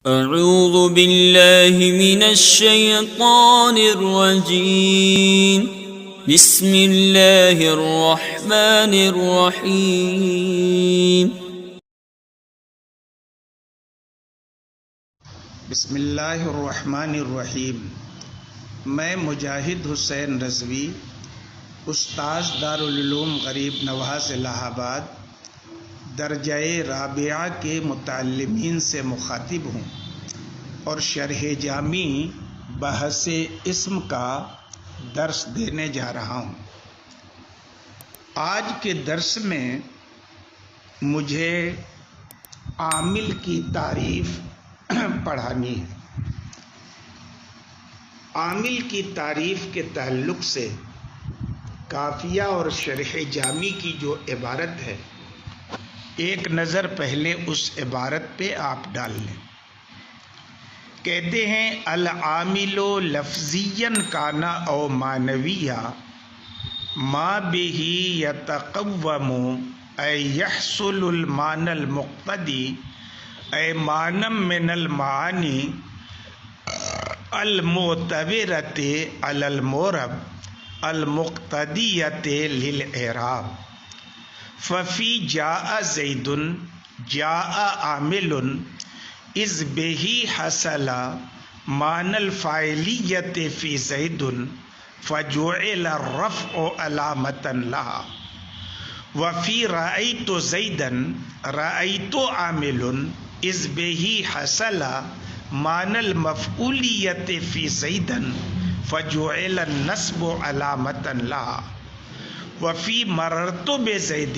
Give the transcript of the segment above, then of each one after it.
اعوذ باللہ من الشیطان الرجیم بسم اللہ الرحمن الرحیم بسم اللہ الرحمن الرحیم۔ میں مجاہد حسین رضوی، استاذ دارالعلوم غریب نواز الہ آباد درجہ رابعہ کے متعلمین سے مخاطب ہوں اور شرح جامی بحث اسم کا درس دینے جا رہا ہوں۔ آج کے درس میں مجھے عامل کی تعریف پڑھانی ہے۔ عامل کی تعریف کے تعلق سے کافیہ اور شرح جامی کی جو عبارت ہے، ایک نظر پہلے اس عبارت پہ آپ ڈال لیں۔ کہتے ہیں العامل لفظیاً کانا او معنویہ ما بہ یتقوم ای یحصل المعنی المقتدی ای معنی من المعانی المعتبرۃ علی المعرب المقتدیۃ للاعراب۔ ففی جاء زید جاء عامل اذ بہ حصل معنی الفاعلیۃ فی زید فجعل الرفع علامۃ لها۔ وفی رأیت زیدا رأیت عامل اذ بہ حصل معنی المفعولیۃ فی زید فجعل النصب علامۃ لها۔ وفی مررت بزید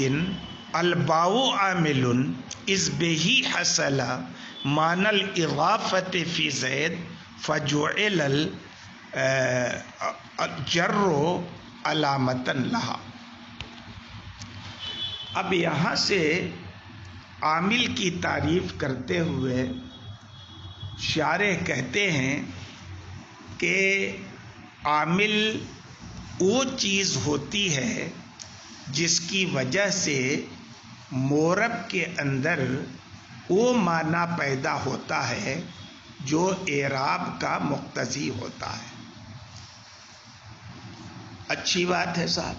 الباء عامل اذ بہ حصل معنی الاضافۃ فی زید فجعل الجر علامۃ لها۔ اب یہاں سے عامل کی تعریف کرتے ہوئے شارح کہتے ہیں کہ عامل وہ چیز ہوتی ہے جس کی وجہ سے معرب کے اندر وہ معنی پیدا ہوتا ہے جو اعراب کا مقتضی ہوتا ہے۔ اچھی بات ہے صاحب۔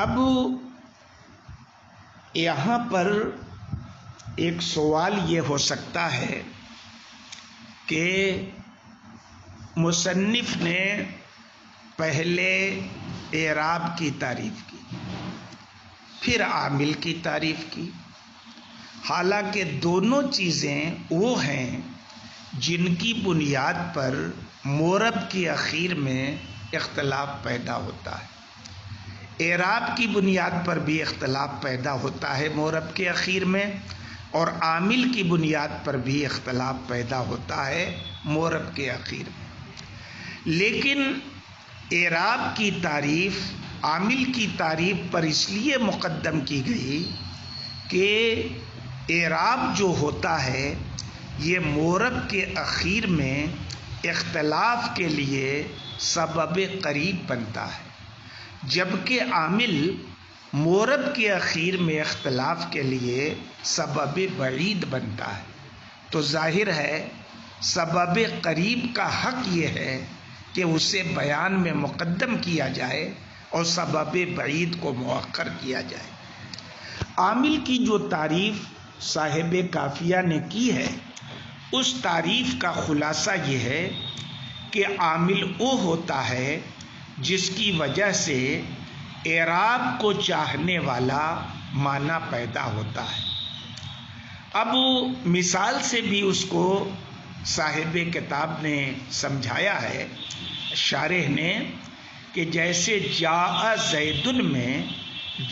اب یہاں پر ایک سوال یہ ہو سکتا ہے کہ مصنف نے پہلے اعراب کی تعریف کی، پھر عامل کی تعریف کی، حالانکہ دونوں چیزیں وہ ہیں جن کی بنیاد پر معرب کی اخیر میں اختلاف پیدا ہوتا ہے۔ اعراب کی بنیاد پر بھی اختلاف پیدا ہوتا ہے معرب کے اخیر میں، اور عامل کی بنیاد پر بھی اختلاف پیدا ہوتا ہے معرب کے اخیر میں۔ لیکن اعراب کی تعریف عامل کی تعریف پر اس لیے مقدم کی گئی کہ اعراب جو ہوتا ہے یہ معرب کے اخیر میں اختلاف کے لیے سبب قریب بنتا ہے، جبکہ عامل معرب کے اخیر میں اختلاف کے لیے سبب بعید بنتا ہے۔ تو ظاہر ہے سبب قریب کا حق یہ ہے کہ اسے بیان میں مقدم کیا جائے اور سبب بعید کو مؤخر کیا جائے۔ عامل کی جو تعریف صاحب کافیہ نے کی ہے، اس تعریف کا خلاصہ یہ ہے کہ عامل وہ ہوتا ہے جس کی وجہ سے اعراب کو چاہنے والا معنی پیدا ہوتا ہے۔ اب مثال سے بھی اس کو صاحب کتاب نے سمجھایا ہے، شارح نے، کہ جیسے جاء زید میں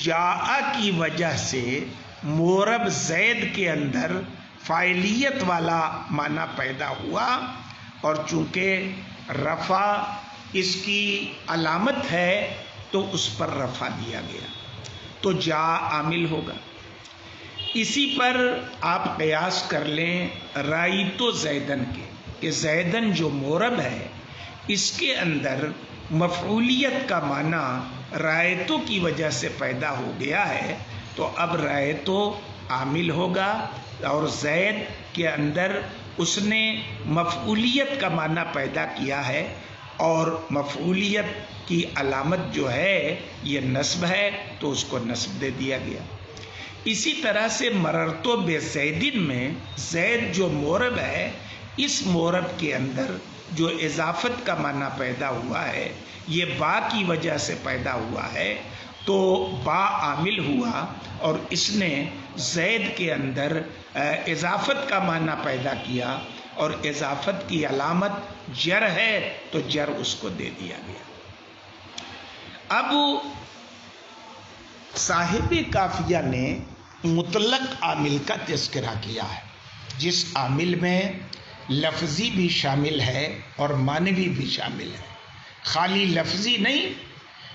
جاء کی وجہ سے معرب زید کے اندر فاعلیت والا معنی پیدا ہوا، اور چونکہ رفع اس کی علامت ہے تو اس پر رفع دیا گیا، تو جاء عامل ہوگا۔ اسی پر آپ قیاس کر لیں رأیت زیدن کے، کہ زیدن جو معرب ہے اس کے اندر مفعولیت کا معنی رأیتو کی وجہ سے پیدا ہو گیا ہے، تو اب رأیتو عامل ہوگا، اور زید کے اندر اس نے مفعولیت کا معنی پیدا کیا ہے، اور مفعولیت کی علامت جو ہے یہ نصب ہے، تو اس کو نصب دے دیا گیا۔ اسی طرح سے مررتو بے زیدن میں زید جو مورب ہے، اس مورب کے اندر جو اضافت کا معنی پیدا ہوا ہے یہ با کی وجہ سے پیدا ہوا ہے، تو با عامل ہوا اور اس نے زید کے اندر اضافت کا معنی پیدا کیا، اور اضافت کی علامت جر ہے تو جر اس کو دے دیا گیا۔ اب صاحب قافیہ نے مطلق عامل کا تذکرہ کیا ہے، جس عامل میں لفظی بھی شامل ہے اور معنوی بھی شامل ہے، خالی لفظی نہیں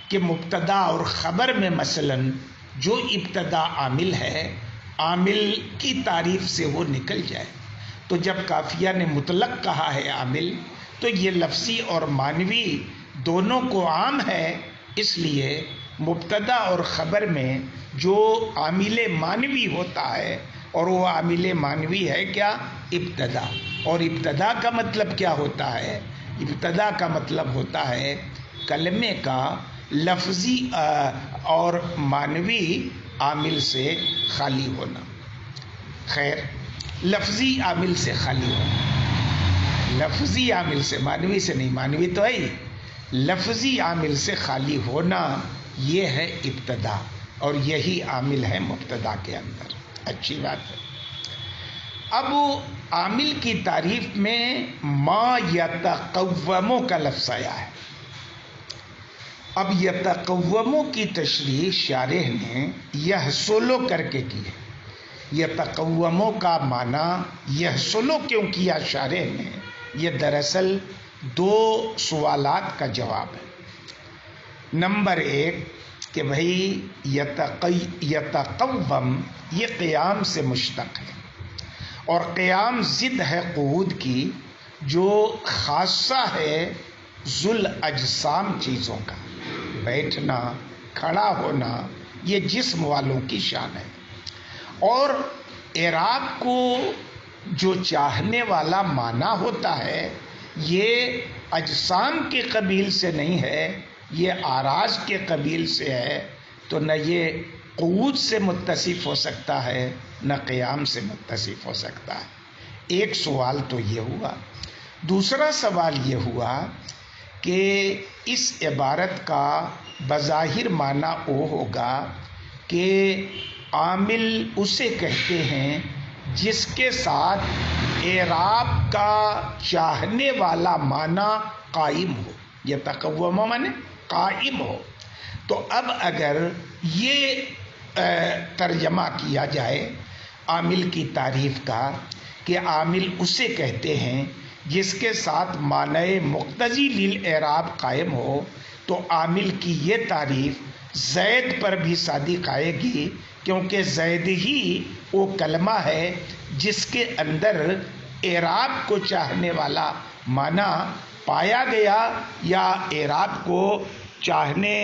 کہ مبتدا اور خبر میں مثلا جو ابتدا عامل ہے، عامل کی تعریف سے وہ نکل جائے، تو جب قافیہ نے مطلق کہا ہے عامل، تو یہ لفظی اور معنوی دونوں کو عام ہے، اس لیے مبتدا اور خبر میں جو عامل معنوی ہوتا ہے، اور وہ عامل معنوی ہے کیا؟ ابتدا۔ اور ابتدا کا مطلب کیا ہوتا ہے؟ ابتدا کا مطلب ہوتا ہے کلمے کا لفظی اور معنوی عامل سے خالی ہونا۔ خیر، لفظی عامل سے خالی ہونا، لفظی عامل سے، معنوی سے نہیں، معنوی تو ہے ہی، لفظی عامل سے خالی ہونا یہ ہے ابتدا، اور یہی عامل ہے مبتدا کے اندر۔ اچھی بات ہے۔ اب عامل کی تعریف میں ما یتقومو کا لفظ آیا ہے۔ اب یتقومو کی تشریح شارح نے یحصلو کر کے کی ہے۔ یتقومو کا معنی یحصلو کیوں کیا شارح نے؟ یہ دراصل دو سوالات کا جواب ہے۔ نمبر ایک کہ بھئی یتقوم یہ قیام سے مشتق ہے، اور قیام ضد ہے قعود کی، جو خاصہ ہے ذل اجسام چیزوں کا، بیٹھنا، کھڑا ہونا، یہ جسم والوں کی شان ہے۔ اور اعراب کو جو چاہنے والا معنی ہوتا ہے یہ اجسام کے قبیل سے نہیں ہے، یہ آراز کے قبیل سے ہے، تو نہ یہ قعود سے متصف ہو سکتا ہے نہ قیام سے متصف ہو سکتا ہے۔ ایک سوال تو یہ ہوا۔ دوسرا سوال یہ ہوا کہ اس عبارت کا بظاہر معنی وہ ہوگا کہ عامل اسے کہتے ہیں جس کے ساتھ اعراب کا چاہنے والا معنی قائم ہو، یہ تقوم معنی قائم ہو۔ تو اب اگر یہ ترجمہ کیا جائے عامل کی تعریف کا کہ عامل اسے کہتے ہیں جس کے ساتھ معنی مقتضی للاعراب قائم ہو، تو عامل کی یہ تعریف زید پر بھی صادق آئے گی، کیونکہ زید ہی وہ کلمہ ہے جس کے اندر اعراب کو چاہنے والا معنی پایا گیا، یا اعراب کو چاہنے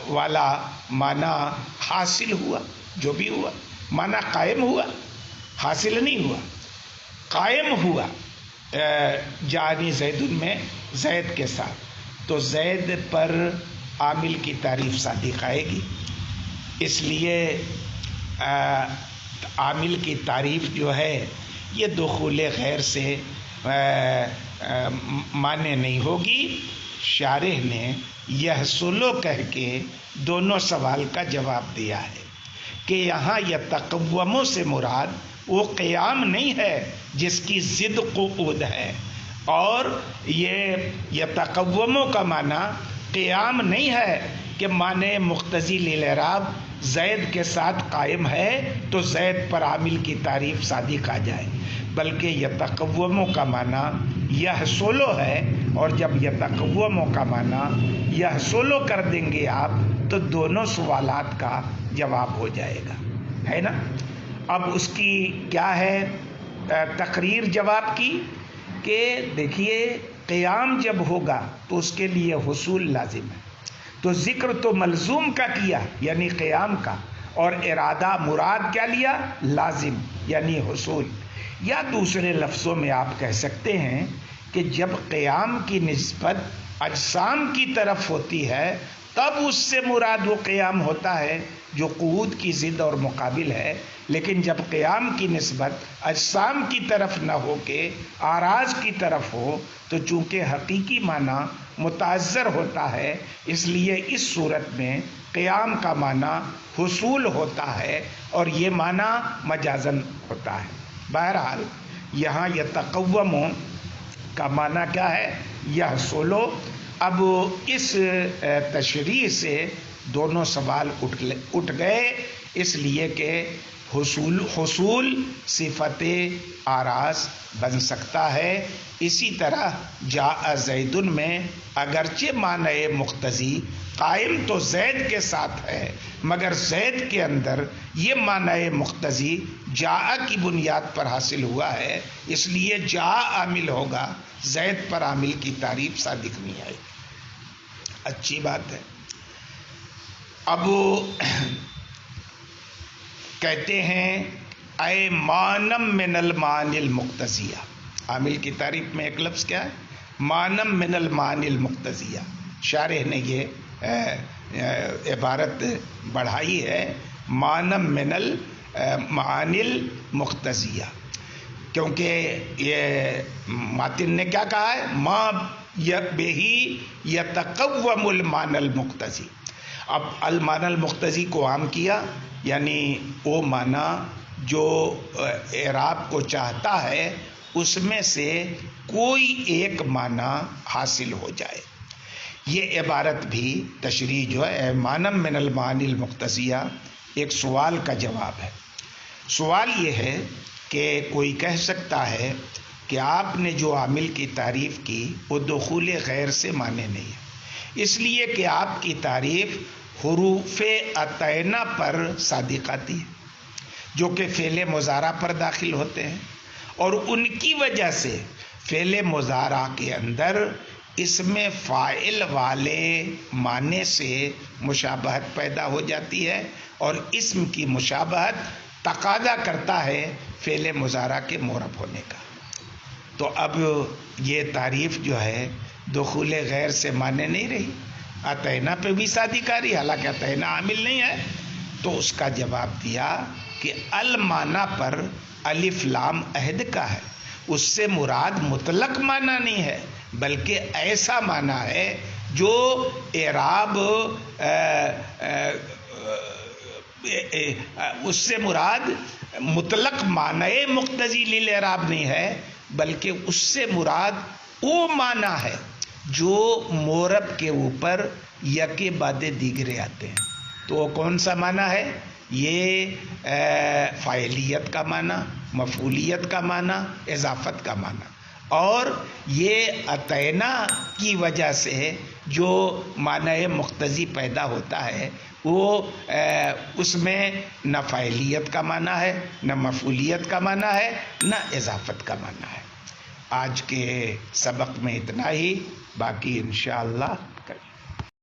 والا معنی حاصل ہوا، جو بھی ہوا، معنی قائم ہوا، حاصل نہیں ہوا، قائم ہوا جانی زید میں زید کے ساتھ، تو زید پر عامل کی تعریف صادق آئے گی۔ اس لیے عامل کی تعریف جو ہے یہ دخول غیر سے معنی نہیں ہوگی۔ شارح نے یحصلو کہہ کے دونوں سوال کا جواب دیا ہے کہ یہاں یتقومو سے مراد وہ قیام نہیں ہے جس کی ضد قعود ہے، اور یہ یتقومو کا معنی قیام نہیں ہے کہ معنی مقتضی للاعراب زید کے ساتھ قائم ہے تو زید پر عامل کی تعریف صادق آ جائے، بلکہ یتقومو کا معنی یحصلو ہے، اور جب یتقومو کا معنی یحصلو کر دیں گے آپ تو دونوں سوالات کا جواب ہو جائے گا، ہے نا۔ اب اس کی کیا ہے تقریر جواب کی کہ دیکھیے قیام جب ہوگا تو اس کے لیے حصول لازم ہے، تو ذکر تو ملزوم کا کیا یعنی قیام کا، اور ارادہ مراد کیا لیا؟ لازم یعنی حصول. یا دوسرے لفظوں میں آپ کہہ سکتے ہیں کہ جب قیام کی نسبت اجسام کی طرف ہوتی ہے تب اس سے مراد وہ قیام ہوتا ہے جو قعود کی ضد اور مقابل ہے. لیکن جب قیام کی نسبت اجسام کی طرف نہ ہو کے آراز کی طرف ہو تو چونکہ حقیقی معنی متعذر ہوتا ہے، اس لیے اس صورت میں قیام کا معنی حصول ہوتا ہے اور یہ معنی مجازن ہوتا ہے. بہرحال یہاں یتقوم کا معنی کیا ہے؟ یحصل. اب اس تشریح سے دونوں سوال اٹھ گئے، اس لیے کہ حصول صفت آراز بن سکتا ہے. اسی طرح جاء زید میں اگرچہ معنی مقتضی قائم تو زید کے ساتھ ہے مگر زید کے اندر یہ معنی مقتضی جاء کی بنیاد پر حاصل ہوا ہے، اس لیے جاء عامل ہوگا، زید پر عامل کی تعریف صادق نہیں آئی. اچھی بات ہے. اب کہتے ہیں اے مانم من المعانی المقتضیہ. عامل کی تعریف میں ایک لفظ کیا ہے؟ مانم من المعانی المقتضیہ. شارح نے یہ عبارت بڑھائی ہے مانم من المعانی المقتضیہ، کیونکہ یہ ماتن نے کیا کہا ہے؟ ما بہی یتقوم المعنی المقتضی. اب المعنی المقتضی کو عام کیا یعنی وہ معنی جو اعراب کو چاہتا ہے اس میں سے کوئی ایک معنی حاصل ہو جائے. یہ عبارت بھی تشریح جو ہے مانم من المعانی المقتضیہ ایک سوال کا جواب ہے. سوال یہ ہے کہ کوئی کہہ سکتا ہے کہ آپ نے جو عامل کی تعریف کی وہ دخول غیر سے معنی نہیں ہے، اس لیے کہ آپ کی تعریف حروف عطینہ پر صادق آتی ہے جو کہ فعل مضارع پر داخل ہوتے ہیں، اور ان کی وجہ سے فعل مضارع کے اندر اس میں فاعل والے معنی سے مشابہت پیدا ہو جاتی ہے اور اسم کی مشابہت تقاضا کرتا ہے فعل مضارع کے معرب ہونے کا. تو اب یہ تعریف جو ہے دخول غیر سے معنی نہیں رہی، عطینہ پہ بھی صادق آ رہی، حالانکہ عطینہ عامل نہیں ہے. تو اس کا جواب دیا کہ المعنی پر الف لام عہد کا ہے، اس سے مراد مطلق معنی نہیں ہے بلکہ ایسا معنی ہے جو اعراب اس سے مراد مطلق معنی مقتضی للاعراب نہیں ہے بلکہ اس سے مراد وہ معنی ہے جو مورب کے اوپر یکے بعد دیگرے آتے ہیں. تو وہ کون سا معنی ہے؟ یہ فاعلیت کا معنی، مفعولیت کا معنی، اضافت کا معنی. اور یہ عطینہ کی وجہ سے جو معنی مقتضی پیدا ہوتا ہے وہ اس میں نہ فاعلیت کا معنی ہے، نہ مفعولیت کا معنی ہے، نہ اضافت کا معنی ہے. آج کے سبق میں اتنا ہی، باقی انشاءاللہ